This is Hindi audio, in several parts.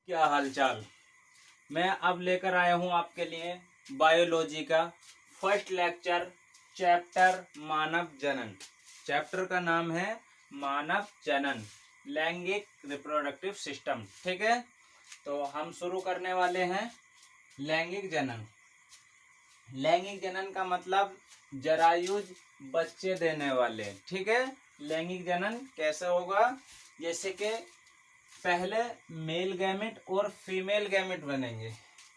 क्या हालचाल। मैं अब लेकर आया हूं आपके लिए बायोलॉजी का फर्स्ट लेक्चर, चैप्टर मानव जनन। चैप्टर का नाम है मानव जनन, लैंगिक रिप्रोडक्टिव सिस्टम। ठीक है, तो हम शुरू करने वाले हैं लैंगिक जनन। लैंगिक जनन का मतलब जरायुज बच्चे देने वाले। ठीक है, लैंगिक जनन कैसे होगा? जैसे कि पहले मेल गैमेट और फीमेल गैमेट बनेंगे।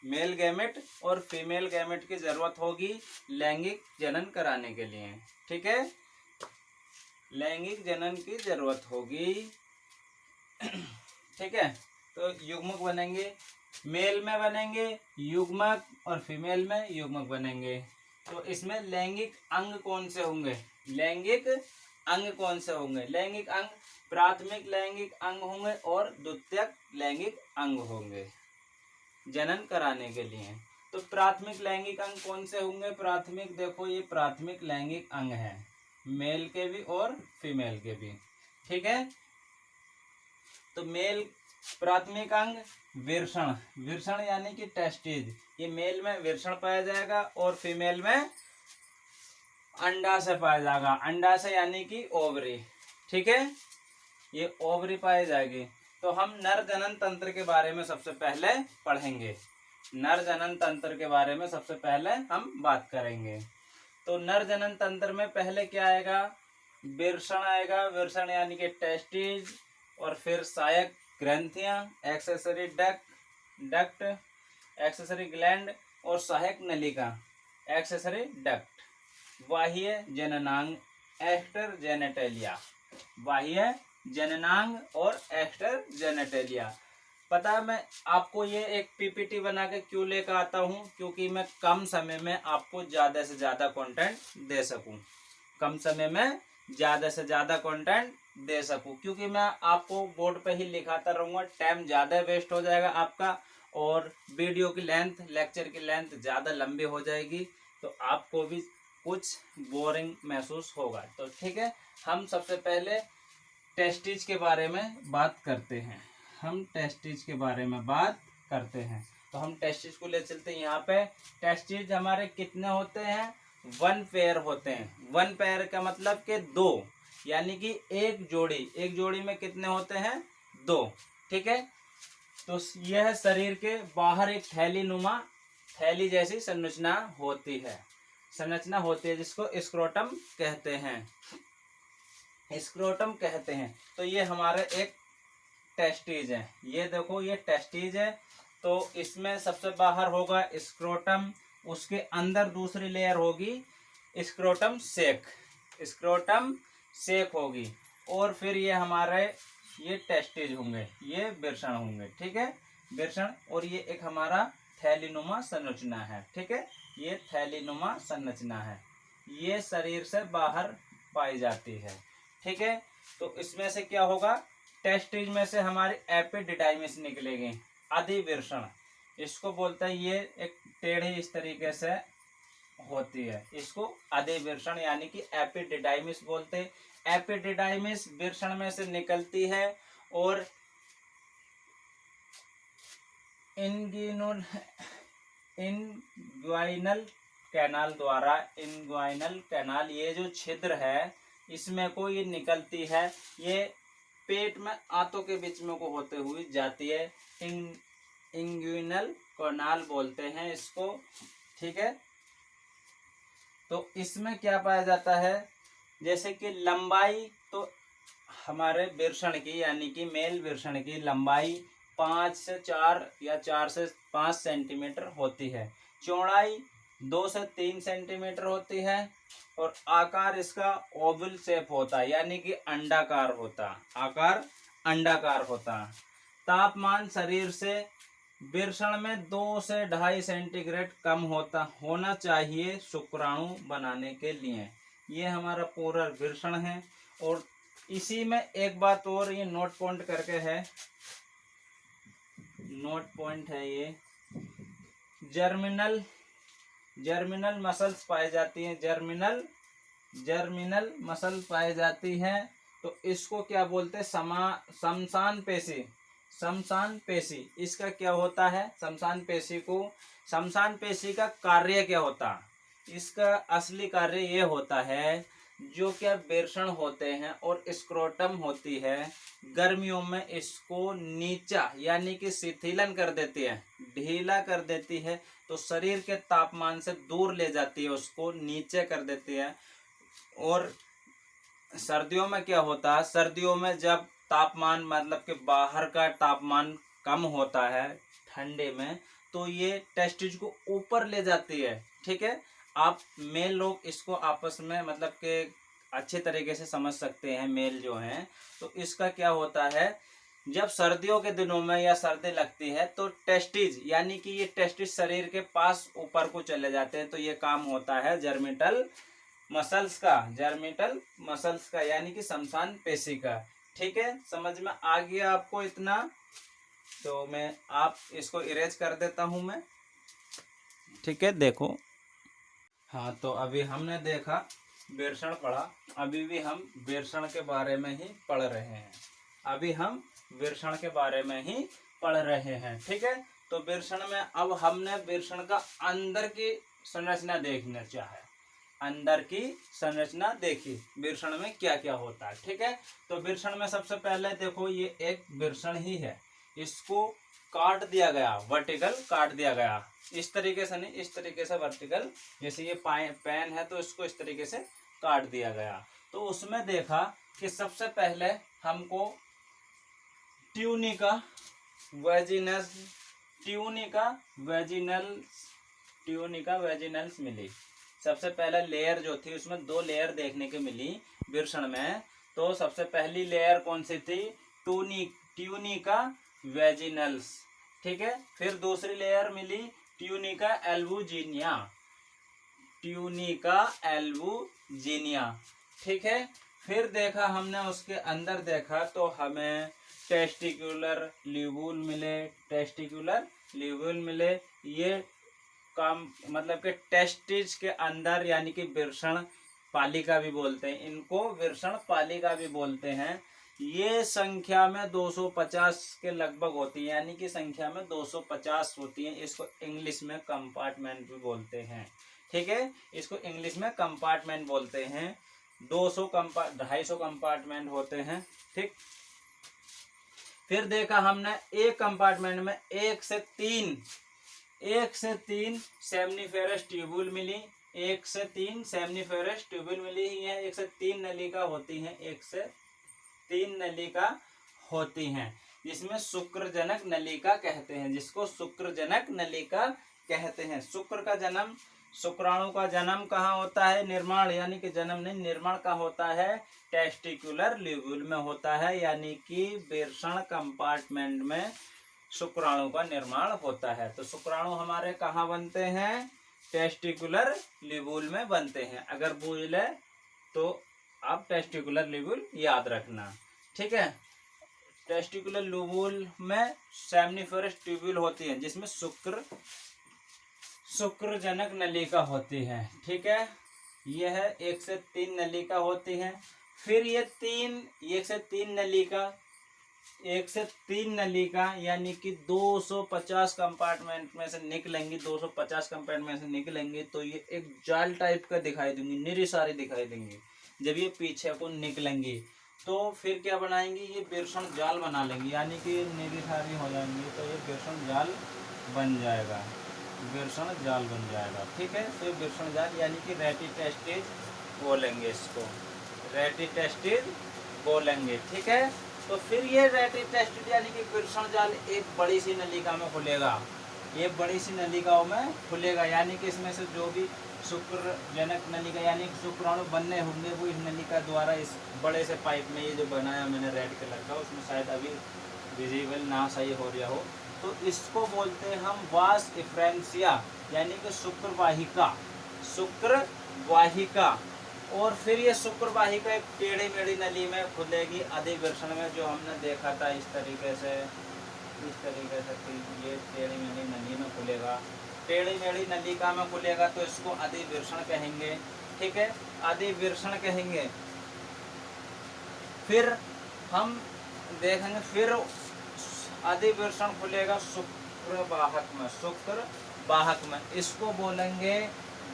मेल गैमेट और फीमेल गैमेट की जरूरत होगी लैंगिक जनन कराने के लिए। ठीक है, लैंगिक जनन की जरूरत होगी। ठीक है, तो युग्मक बनेंगे, मेल में बनेंगे युग्मक और फीमेल में युग्मक बनेंगे। तो इसमें लैंगिक अंग कौन से होंगे? लैंगिक अंग कौन से होंगे? लैंगिक अंग प्राथमिक लैंगिक अंग होंगे और द्वितीयक लैंगिक अंग होंगे जनन कराने के लिए। तो प्राथमिक लैंगिक अंग कौन से होंगे? प्राथमिक, देखो ये प्राथमिक लैंगिक अंग है, मेल के भी और फीमेल के भी। ठीक है, तो मेल प्राथमिक अंग वृषण, वृषण यानी कि टेस्टिज। ये मेल में वृषण पाया जाएगा और फीमेल में अंडाशय पाया जाएगा। अंडाशय यानी कि ओवरी। ठीक है, ये ओवरी पाई जाएगी। तो हम नर जनन तंत्र के बारे में सबसे पहले पढ़ेंगे। नर जनन तंत्र के बारे में सबसे पहले हम बात करेंगे। तो नर जनन तंत्र में पहले क्या आएगा? वृषण आएगा, वृषण यानी कि टेस्टिज, और फिर सहायक ग्रंथियां, एक्सेसरी डक्ट, एक्सेसरी ग्लैंड, और सहायक नलिका, एक्सेसरी डक्ट। बाह्य जननांग, एक्स्टर जेनेटेलिया, बाह्य जननांग और एक्स्टर जेनेटेलिया। पता है मैं आपको ये एक पीपीटी बना के क्यों लेकर आता हूँ? क्योंकि मैं कम समय में आपको ज़्यादा से ज़्यादा कंटेंट दे सकूँ, कम समय में ज़्यादा से ज़्यादा कंटेंट दे सकूँ। क्योंकि मैं आपको बोर्ड पे ही लिखाता रहूँगा, टाइम ज़्यादा वेस्ट हो जाएगा आपका, और वीडियो की लेंथ, लेक्चर की लेंथ ज़्यादा लंबी हो जाएगी, तो आपको भी कुछ बोरिंग महसूस होगा। तो ठीक है, हम सबसे पहले टेस्टिज के बारे में बात करते हैं। हम टेस्टिज के बारे में बात करते हैं। तो हम टेस्टिज को ले चलते हैं। यहाँ पे टेस्टिज हमारे कितने होते हैं? 1 पेयर होते हैं। 1 पेयर का मतलब कि 2, यानी कि एक जोड़ी। एक जोड़ी में कितने होते हैं? 2। ठीक है, तो यह शरीर के बाहर एक थैली जैसी संरचना होती है, जिसको स्क्रोटम कहते हैं, स्क्रोटम कहते हैं। तो ये हमारे एक टेस्टिज है। ये देखो, ये टेस्टिज है। तो इसमें सबसे बाहर होगा स्क्रोटम, उसके अंदर दूसरी लेयर होगी स्क्रोटम सेक होगी, और फिर ये हमारे ये टेस्टिज होंगे, ये वृषण होंगे। ठीक है, वृषण, और ये एक हमारा थैलीनुमा संरचना है। ठीक है, ये थैलीनुमा संरचना है, ये शरीर से बाहर पाई जाती है। ठीक है, तो इसमें से क्या होगा? टेस्टिज में से हमारी एपिडिडाइमिस निकलेगी, अधिवृषण इसको बोलते हैं। ये एक टेढ़ी इस तरीके से होती है, इसको अधिवृषण यानी कि एपिडिडाइमिस बोलते हैं। एपिडिडाइमिस वृषण में से निकलती है और इनग्वाइनल कैनाल द्वारा, इनग्वाइनल कैनाल, ये जो छिद्र है इसमें को ये निकलती है, ये पेट में आंतों के बीच में को होते हुए जाती है। इंग्विनल कैनाल बोलते हैं इसको। ठीक है, तो इसमें क्या पाया जाता है? जैसे कि लंबाई, तो हमारे वृषण की यानी कि मेल वृषण की लंबाई 5 से 4 या 4 से 5 सेंटीमीटर होती है। चौड़ाई 2 से 3 सेंटीमीटर होती है, और आकार इसका ओवल शेप होता है, यानी कि अंडाकार होता, आकार अंडाकार होता। तापमान शरीर से वृषण में 2 से 2.5 सेंटीग्रेड कम होना चाहिए शुक्राणु बनाने के लिए। ये हमारा पूरा वृषण है। और इसी में एक बात और, ये नोट पॉइंट करके है, नोट पॉइंट है ये, जर्मिनल मसल्स पाई जाती हैं, जर्मिनल मसल पाई जाती हैं। तो इसको क्या बोलते हैं? शमशान पेशी, समसान पेशी, इसका क्या होता है? समसान पेशी को, समसान पेशी का कार्य क्या होता है? इसका असली कार्य ये होता है, जो क्या बेरसण होते हैं और स्क्रोटम होती है, गर्मियों में इसको नीचा यानी कि शिथिलन कर देती है, ढीला कर देती है, तो शरीर के तापमान से दूर ले जाती है, उसको नीचे कर देती है। और सर्दियों में क्या होता है? सर्दियों में जब तापमान मतलब कि बाहर का तापमान कम होता है ठंडे में, तो ये टेस्टिज को ऊपर ले जाती है। ठीक है, आप मेल लोग इसको आपस में मतलब कि अच्छे तरीके से समझ सकते हैं, मेल जो हैं। तो इसका क्या होता है, जब सर्दियों के दिनों में या सर्दी लगती है तो टेस्टिज यानी कि ये टेस्टिज शरीर के पास ऊपर को चले जाते हैं, तो ये काम होता है जर्मिटल मसल्स का, जर्मिटल मसल्स का यानी कि समसान पेशी का। ठीक है, समझ में आ गया आपको इतना? तो मैं आप इसको इरेज कर देता हूं मैं। ठीक है, देखो। हाँ, तो अभी हमने देखा बेरसण पढ़ा, अभी भी हम बेरसण के बारे में ही पढ़ रहे हैं, अभी हम बेरसण के बारे में ही पढ़ रहे हैं। ठीक है, तो बेरसण में अब हमने बेरसण का अंदर की संरचना देखना चाहे, अंदर की संरचना देखी, बेरसण में क्या क्या होता है। ठीक है, तो बेरसण में सबसे पहले देखो, ये एक बेरसण ही है, इसको काट दिया गया, वर्टिकल काट दिया गया, इस तरीके से नहीं, इस तरीके से वर्टिकल, जैसे ये पेन है तो इसको इस तरीके से काट दिया गया। तो उसमें देखा कि सबसे पहले हमको ट्यूनिका वेजिनस, ट्यूनिका वेजिनल्स मिली। सबसे पहले लेयर जो थी उसमें 2 लेयर देखने को मिली बेरसण में। तो सबसे पहली लेयर कौन सी थी? ट्यूनिका वेजिनल्स। ठीक है, फिर दूसरी लेयर मिली ट्यूनिका एल्बुजिनिया, ट्यूनिका एल्बुजिनिया। ठीक है, फिर देखा हमने उसके अंदर देखा तो हमें टेस्टिकुलर ल्यूबुल मिले, टेस्टिकुलर ल्यूबुल मिले। ये काम मतलब कि टेस्टिज के अंदर यानी कि बेरसण पालिका भी बोलते हैं इनको, बेरसण पालिका भी बोलते हैं। ये संख्या में 250 के लगभग होती है, यानी कि संख्या में 250 होती है। इसको इंग्लिश में कंपार्टमेंट भी बोलते हैं। ठीक है, इसको इंग्लिश में कंपार्टमेंट बोलते हैं। 250 कंपार्टमेंट होते हैं। ठीक, फिर देखा हमने एक कंपार्टमेंट में 1 से 3 सेमनीफेरस ट्यूबुल मिली, 1 से 3 सेमनीफेरस ट्यूबुल मिली है। 1 से 3 नलिका होती हैं, 1 से 3 नलिका होती हैं, जिसमें शुक्रजनक नलिका कहते हैं, जिसको शुक्रजनक नलिका कहते हैं। शुक्र का जन्म, शुक्राणु का जन्म कहाँ होता है? निर्माण यानी कि जन्म नहीं, निर्माण का होता है टेस्टिकुलर ल्यूबुल में होता है, यानी कि बेरसण कंपार्टमेंट में शुक्राणु का निर्माण होता है। तो शुक्राणु हमारे कहाँ बनते हैं? टेस्टिकुलर ल्यूबुल में बनते हैं। अगर पूछ ले तो आप टेस्टिकुलर ल्यूबुल याद रखना। ठीक है, टेस्टिकुलर ल्यूबुल में सेमनीफेरस ट्यूब्यूल होती है, जिसमें शुक्रजनक नलिका होती है। ठीक है, यह 1 से 3 नलिका होती है। फिर ये 1 से 3 नलिका यानी कि 250 कंपार्टमेंट में से निकलेंगी, 250 कंपार्टमेंट से निकलेंगी तो ये एक जाल टाइप का दिखाई देंगी, निरी सारी दिखाई देंगी। जब ये पीछे को निकलेंगी तो फिर क्या बनाएंगी? ये बेरसण जाल बना लेंगी, यानी कि निरी सारी हो जाएंगी, तो ये बेरसण जाल बन जाएगा, बेरसण जाल बन जाएगा। ठीक है, तो बेरसण जाल यानी कि रेटिटेस्टिज बोलेंगे इसको, रेटिटेस्टिज बोलेंगे। ठीक है, तो फिर ये रेटिटेस्टिज यानी कि बेरसण जाल एक बड़ी सी नलिका में खुलेगा, ये बड़ी सी नलिकाओं में खुलेगा, यानी कि इसमें से जो भी शुक्रजनक नलिका यानी शुक्राणु बनने होंगे वो इस नलिका द्वारा इस बड़े से पाइप में, ये जो बनाया मैंने रेड कलर का, उसमें शायद अभी विजिबल ना सही हो रहा हो, तो इसको बोलते हैं हम वास इफ्रेंसिया यानी कि शुक्रवाहिका, शुक्रवाहिका। और फिर ये शुक्रवाहिका एक टेढ़ी मेढ़ी नली में खुलेगी अधि बेरसण में, जो हमने देखा था इस तरीके से ये टेढ़ी मेढ़ी नली में खुलेगा, टेढ़ी मेढ़ी नलिका में खुलेगा, तो इसको अधि बेरसण कहेंगे। ठीक है, अधि बेरसण कहेंगे। फिर हम देखेंगे, फिर अधिवृषण खुलेगा शुक्र वाहक में, शुक्र वाहक में। इसको बोलेंगे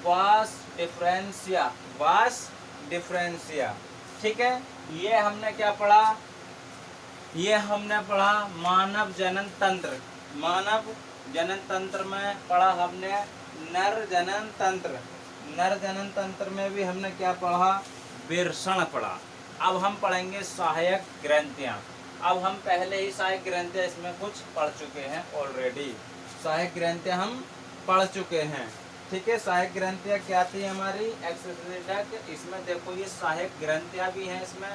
वास डिफरेंशिया, वास डिफरेंशिया। ठीक है, ये हमने क्या पढ़ा, ये हमने पढ़ा मानव जनन तंत्र। मानव जनन तंत्र में पढ़ा हमने नर जनन तंत्र। नर जनन तंत्र में भी हमने क्या पढ़ा, वृषण पढ़ा। अब हम पढ़ेंगे सहायक ग्रंथियां। अब हम पहले ही सहायक ग्रंथियां इसमें कुछ पढ़ चुके हैं ऑलरेडी, सहायक ग्रंथियां हम पढ़ चुके हैं। ठीक है, सहायक ग्रंथियां क्या थी हमारी, एक्सोस्केलेटन। इसमें देखो ये सहायक ग्रंथियां भी हैं इसमें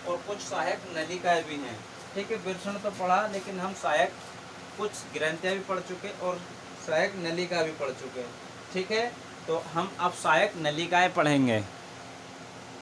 और कुछ सहायक नलिकाएं भी हैं। ठीक है, वृषण तो पढ़ा लेकिन हम सहायक कुछ ग्रंथियां भी पढ़ चुके और सहायक नलिका भी पढ़ चुके। ठीक है, तो हम अब सहायक नलिकाएं पढ़ेंगे।